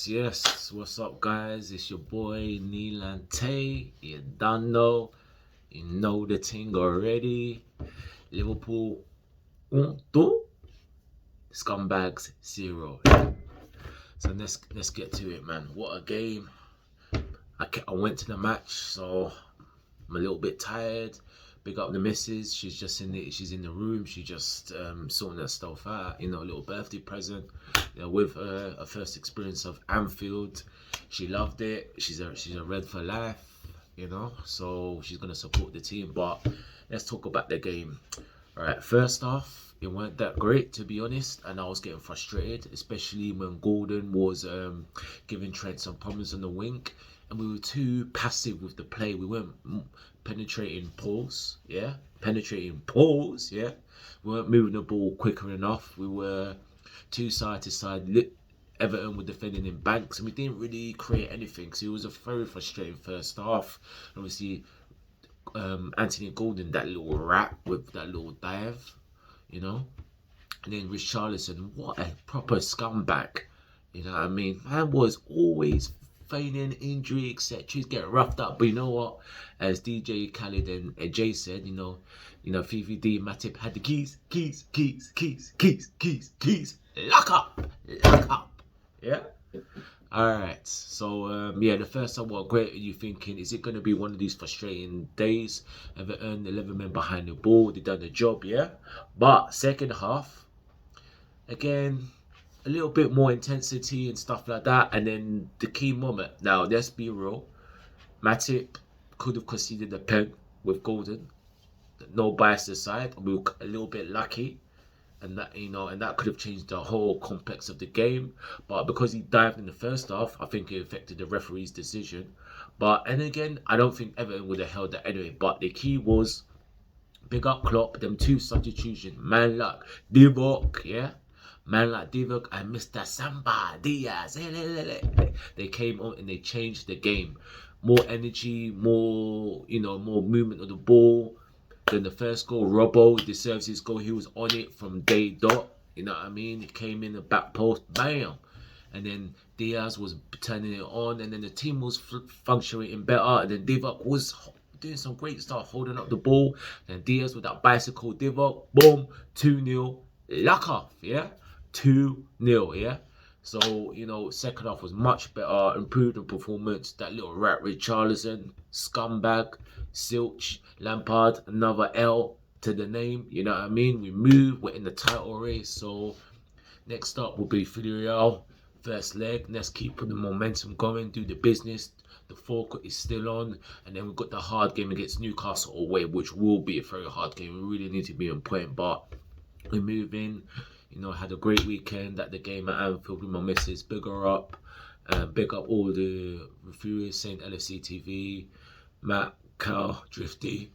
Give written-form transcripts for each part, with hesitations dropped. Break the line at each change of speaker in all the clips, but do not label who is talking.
Yes. What's up, guys? It's your boy Neil and Tay. You don't know. You know the thing already. Liverpool 1-2. Scumbags 0. So let's get to it, man. What a game! I went to the match, so I'm a little bit tired. Big up the missus. She's in the room. She just sorting her stuff out. A little birthday present. With her first experience of Anfield. She loved it. She's a Red for life. So she's gonna support the team. But let's talk about the game. All right. First off, it weren't that great, to be honest, and I was getting frustrated, especially when Gordon was giving Trent some problems on the wing, and we were too passive with the play. We weren't penetrating poles, yeah. We weren't moving the ball quicker enough. We were too side to side. Everton were defending in banks, and we didn't really create anything. So it was a very frustrating first half. Obviously, Anthony Gordon, that little rat with that little dive, and then Richarlison, what a proper scumbag. You know what I mean? Man was always feigning injury, etc. He's getting roughed up. But you know what? As DJ Khaled and Jay said, Fifi D Matip had the keys. Lock up. Yeah? Alright, so the first time, what great are you thinking? Is it going to be one of these frustrating days? Everton, 11 men behind the ball, they done the job, yeah? But second half, again, a little bit more intensity and stuff like that. And then the key moment, now let's be real, Matip could have conceded a pen with Golden. No bias aside, we were a little bit lucky. And that could have changed the whole complex of the game. But because he dived in the first half, I think it affected the referee's decision. And again, I don't think Everton would have held that anyway. But the key was, big up Klopp, them two substitutions. Man like Divock, yeah? Man like Divock and Mr. Samba Diaz. They came on and they changed the game. More energy, more movement of the ball. Then the first goal, Robbo deserves his goal. He was on it from day dot. You know what I mean? He came in the back post, bam. And then Diaz was turning it on. And then the team was functioning better. And then Divock was doing some great stuff, holding up the ball. And Diaz with that bicycle, Divock, boom, 2-0. Lock off, yeah? 2-0, yeah? So, second half was much better, improved in performance. That little rat Richarlison, scumbag, Silch, Lampard, another L to the name. You know what I mean? We move, we're in the title race. So, next up will be Villarreal, first leg. Let's keep putting the momentum going, do the business. The forecourt is still on. And then we've got the hard game against Newcastle away, which will be a very hard game. We really need to be on point, but we're moving. Had a great weekend at the game at Anfield with my missus. Big her up. Big up all the reviewers, Saint LFC TV, Matt, Cal, Drifty.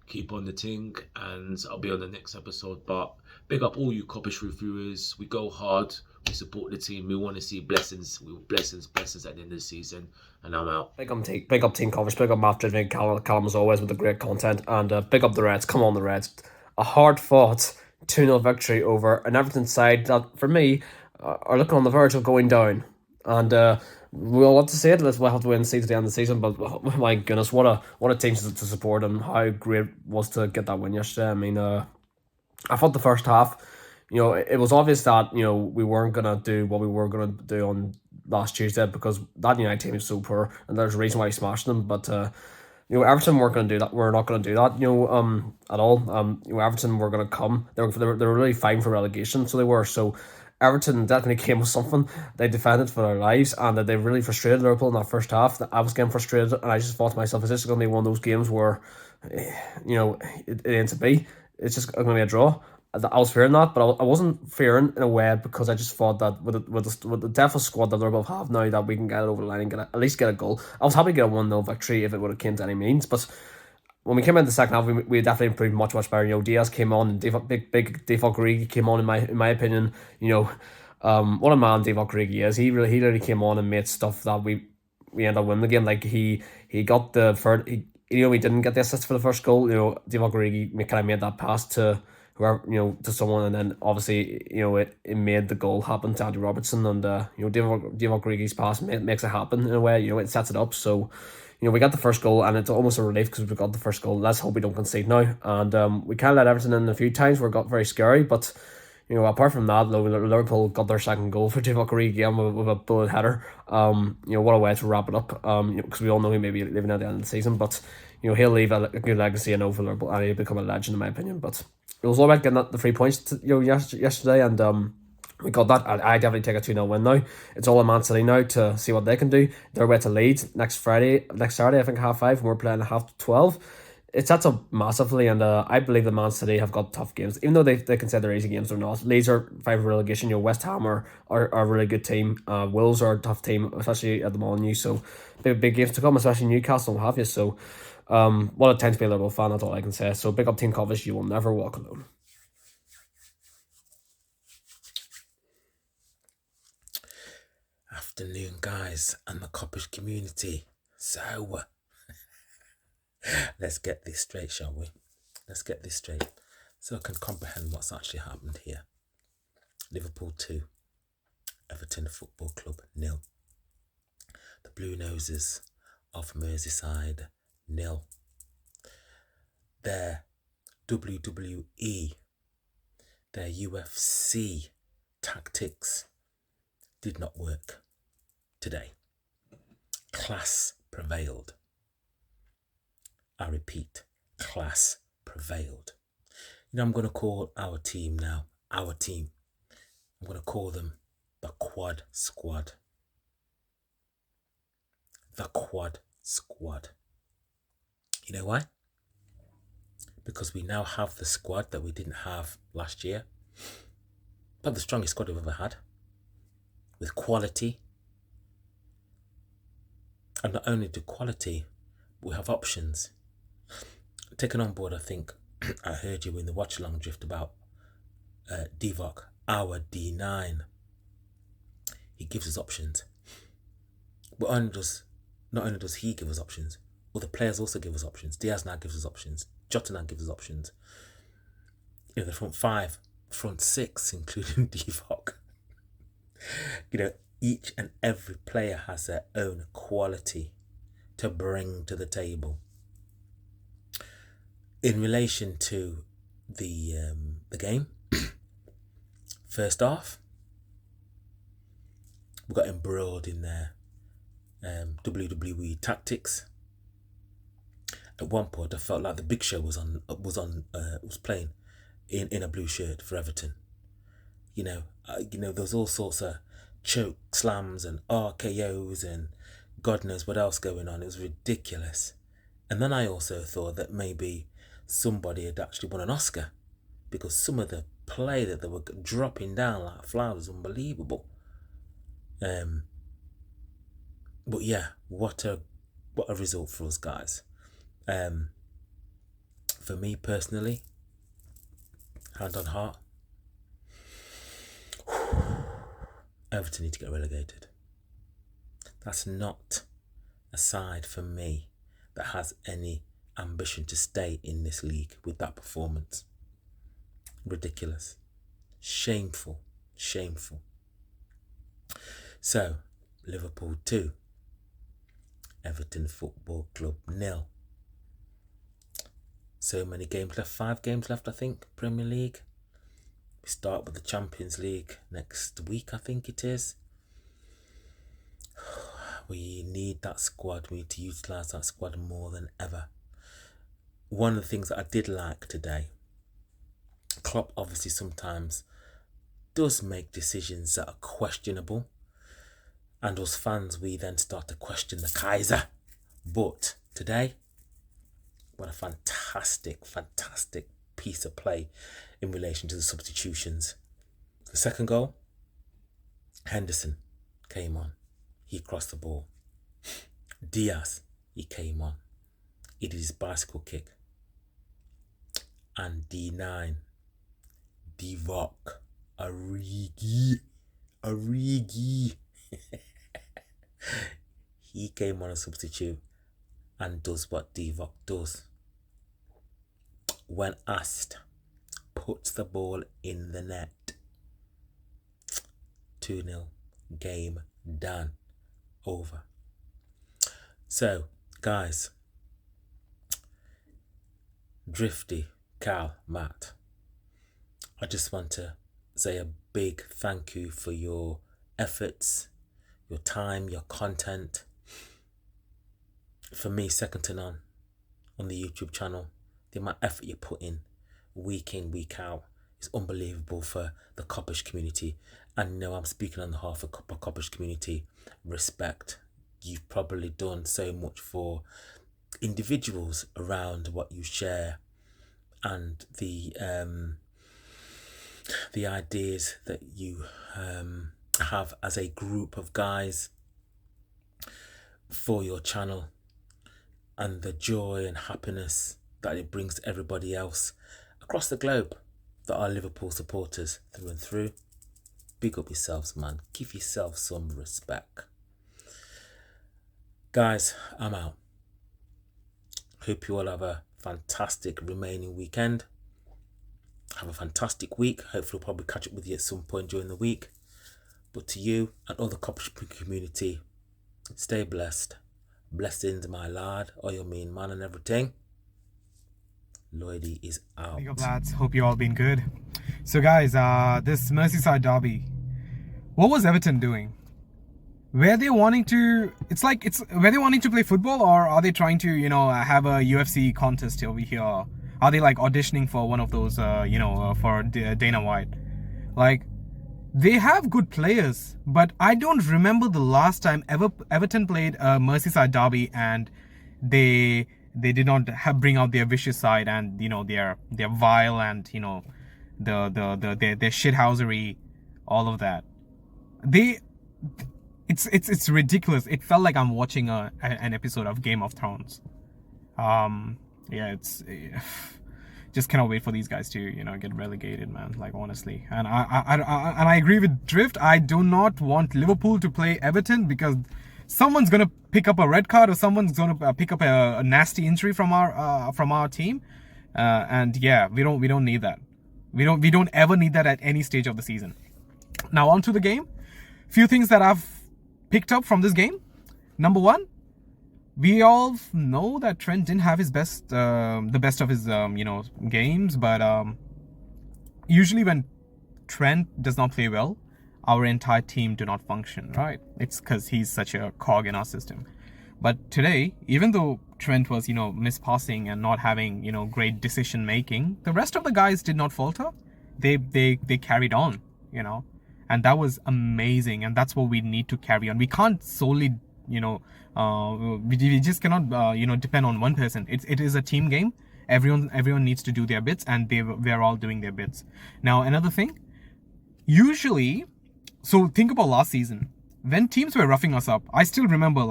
Keep on the ting, and I'll be on the next episode. But big up all you Kopish reviewers. We go hard. We support the team. We want to see blessings. Blessings at the end of the season. And I'm out.
Big up Team Kopish. Big up Matt, Drifty, Callum as always with the great content. And big up the Reds. Come on, the Reds. A hard fought 2-0 victory over an Everton side that, for me, are looking on the verge of going down. And we'll have to see it. We'll have to wait and see to the end of the season. But my goodness, what a team to support, and how great it was to get that win yesterday. I mean, I thought the first half, it was obvious that we weren't gonna do what we were gonna do on last Tuesday, because that United team is so poor, and there's a reason why we smashed them. But Everton weren't going to do that. We're not going to do that, at all. Everton were going to come. They were really fine for relegation, so they were. So Everton definitely came with something. They defended for their lives, and they really frustrated Liverpool in that first half. I was getting frustrated, and I just thought to myself, is this going to be one of those games where, it ain't to be? It's just going to be a draw. I was fearing that, but I wasn't fearing in a way, because I just thought that with the depth of squad that Liverpool have now, that we can get it over the line and at least get a goal. I was happy to get a 1-0 victory if it would have came to any means, but when we came into the second half, we definitely improved much better. Diaz came on, and big Divock Origi came on. In my opinion, what a man Divock Origi is. He really came on and made stuff that we ended up winning the game. Like he got the third. We didn't get the assist for the first goal. Divock Origi kind of made that pass to whoever, to someone, and then obviously, it made the goal happen to Andy Robertson, and Divock Origi's pass makes it happen in a way. It sets it up. So, we got the first goal, and it's almost a relief because we got the first goal. Let's hope we don't concede now. And we kind of let Everton in a few times where it got very scary, but. Apart from that, Liverpool got their second goal for Divock Origi with a bullet header. What a way to wrap it up. Because we all know he may be leaving at the end of the season, but he'll leave a good legacy for Liverpool, and he'll become a legend in my opinion. But it was all about getting the 3 points, yesterday, and we got that. I definitely take a 2-0 win now. It's all on Man City now to see what they can do. They're away to Leeds next Saturday, I think 5:30, and we're playing 12:30. It sets up massively, and I believe the Man City have got tough games, even though they consider easy games or not. Leeds are fighting for relegation. West Ham are a really good team. Wolves are a tough team, especially at the Molineux. So big games to come, especially Newcastle and what have you. So what a time to be a Liverpool fan. That's all I can say. So big up Team Kopish. You will never walk alone.
Afternoon, guys, and the Kopish community. So let's get this straight, shall we? Let's get this straight so I can comprehend what's actually happened here. Liverpool 2, Everton Football Club 0. The Blue Noses of Merseyside 0. Their WWE, their UFC tactics did not work today. Class prevailed. I repeat, class prevailed. I'm going to call our team now, our team. I'm going to call them the Quad Squad. The Quad Squad. You know why? Because we now have the squad that we didn't have last year. But the strongest squad we've ever had. With quality. And not only do quality, we have options. Taken on board, I think, I heard you in the watch along drift about Divock, our D9. He gives us options. But not only does he give us options, other players also give us options. Diaz now gives us options. Jota now gives us options. The front five, front six, including Divock. Each and every player has their own quality to bring to the table. In relation to the game, first half, we got embroiled in their WWE tactics. At one point, I felt like the Big Show was playing in a blue shirt for Everton. There's all sorts of choke slams and RKOs and God knows what else going on. It was ridiculous. And then I also thought that maybe somebody had actually won an Oscar, because some of the play that they were dropping down like flowers was unbelievable. But yeah, what a result for us, guys. For me personally, hand on heart, Everton need to get relegated. That's not a side for me that has any ambition to stay in this league with that performance. Ridiculous. Shameful. So, Liverpool 2, Everton Football Club 0. So many games left, 5 games left, I think, Premier League. We start with the Champions League next week, I think it is. We need that squad. We need to utilise that squad more than ever. One of the things that I did like today, Klopp obviously sometimes does make decisions that are questionable. And us fans, we then start to question the Kaiser. But today, what a fantastic piece of play in relation to the substitutions. The second goal, Henderson came on. He crossed the ball. Diaz, he came on. He did his bicycle kick. And D9, Divock Origi. He came on a substitute and does what Divock does. When asked puts the ball in the net. 2-0, game done, over. So, guys, Drifty, Cal, Matt, I just want to say a big thank you for your efforts, your time, your content. For me, second to none on the YouTube channel. The amount of effort you put in, week out, is unbelievable for the Kopish community. And I'm speaking on behalf of the Kopish community. Respect. You've probably done so much for individuals around what you share and the ideas that you have as a group of guys for your channel, and the joy and happiness that it brings to everybody else across the globe that are Liverpool supporters through and through. Big up yourselves, man. Give yourself some respect. Guys, I'm out. Hope you all have a fantastic remaining weekend. Have a fantastic week. Hopefully, I'll probably catch up with you at some point during the week. But to you and all the Kopish community, stay blessed. Blessings, my lad, or your mean man and everything. Lloydie is out.
Big up, lads. Hope you all been good. So, guys, this Merseyside derby, what was Everton doing? Were they wanting to? Were they wanting to play football, or are they trying to, have a UFC contest over here? Are they like auditioning for one of those, for Dana White? Like, they have good players, but I don't remember the last time Everton played a Merseyside derby and they did not bring out their vicious side and their vile and their shithousery, all of that. It's ridiculous. It felt like I'm watching an episode of Game of Thrones. Just cannot wait for these guys to get relegated, man. Like, honestly, and I agree with Drift. I do not want Liverpool to play Everton because someone's gonna pick up a red card or someone's gonna pick up a nasty injury from our team, and yeah, we don't need that. We don't ever need that at any stage of the season. Now on to the game. Few things that I've picked up from this game. Number one, we all know that Trent didn't have his best, the best of his, games. But usually when Trent does not play well, our entire team do not function, right? It's because he's such a cog in our system. But today, even though Trent was, mispassing and not having, great decision making, the rest of the guys did not falter. They carried on, and that was amazing. And that's what we need to carry on. We can't solely, we just cannot, depend on one person. It is a team game. Everyone needs to do their bits, and they're all doing their bits. Now, another thing, usually, so think about last season when teams were roughing us up. I still remember,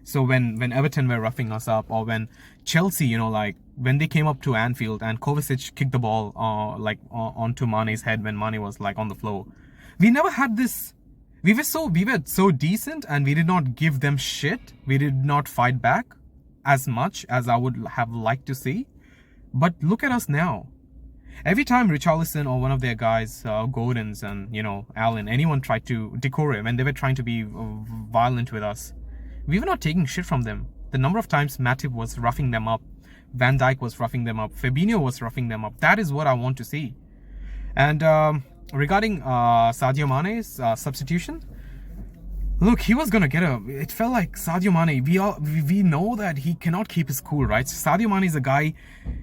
so when Everton were roughing us up, or when Chelsea, when they came up to Anfield and Kovacic kicked the ball, onto Mane's head when Mane was on the floor. We never had this. We were so decent, and we did not give them shit. We did not fight back as much as I would have liked to see. But look at us now. Every time Richarlison or one of their guys, Gordons and Allen, anyone tried to decore when they were trying to be violent with us, we were not taking shit from them. The number of times Matip was roughing them up, Van Dijk was roughing them up, Fabinho was roughing them up. That is what I want to see. And regarding Sadio Mane's substitution, look, he was gonna get it felt like Sadio Mane, we know that he cannot keep his cool, right? Sadio Mane is a guy,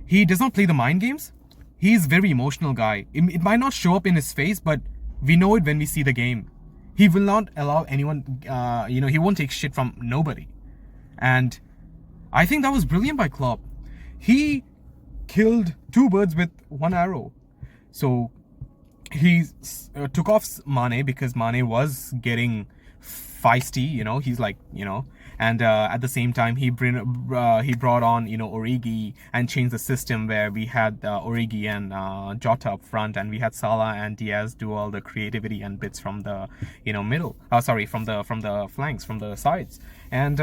he does not play the mind games. He's a very emotional guy. It might not show up in his face, but we know it when we see the game. He will not allow anyone, he won't take shit from nobody. And I think that was brilliant by Klopp. He killed two birds with one arrow. So he took off Mane because Mane was getting feisty, he's and at the same time he brought on Origi and changed the system where we had Origi and Jota up front, and we had Salah and Diaz do all the creativity and bits from the middle, from the flanks, from the sides. And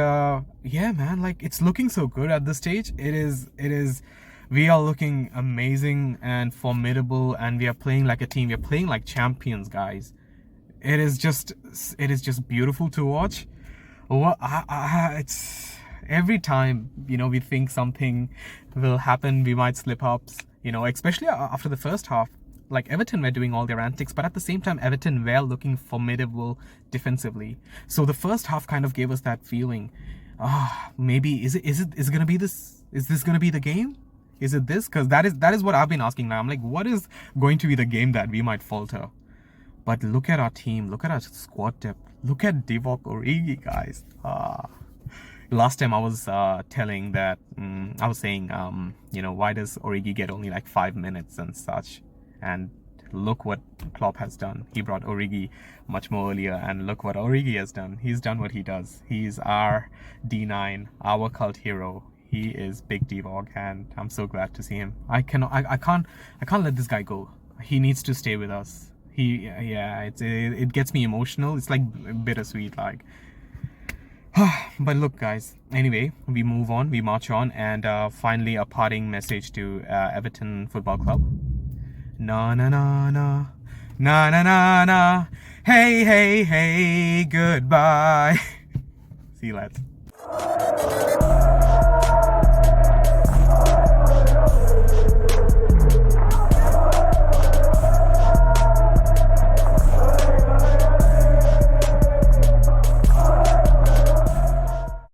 yeah, man, it's looking so good at this stage. It is We are looking amazing and formidable, and we are playing like a team. We are playing like champions, guys. It is just beautiful to watch. It's every time, we think something will happen, we might slip up, especially after the first half. Like Everton were doing all their antics, but at the same time, Everton were looking formidable defensively. So the first half kind of gave us that feeling. Maybe is it gonna be this? Is this gonna be the game? Is it this? Because that is what I've been asking now. I'm like, what is going to be the game that we might falter? But look at our team. Look at our squad depth. Look at Divock Origi, guys. Last time I was telling that, I was saying, why does Origi get only like 5 minutes and such? And look what Klopp has done. He brought Origi much more earlier, and look what Origi has done. He's done what he does. He's our D9, our cult hero. He is Big Divock, and I'm so glad to see him. I can't let this guy go. He needs to stay with us. It gets me emotional. It's like bittersweet, like. But look, guys, anyway, we move on, we march on, and finally a parting message to Everton Football Club. Na na na na, na na na na, hey hey hey, goodbye. See you lads.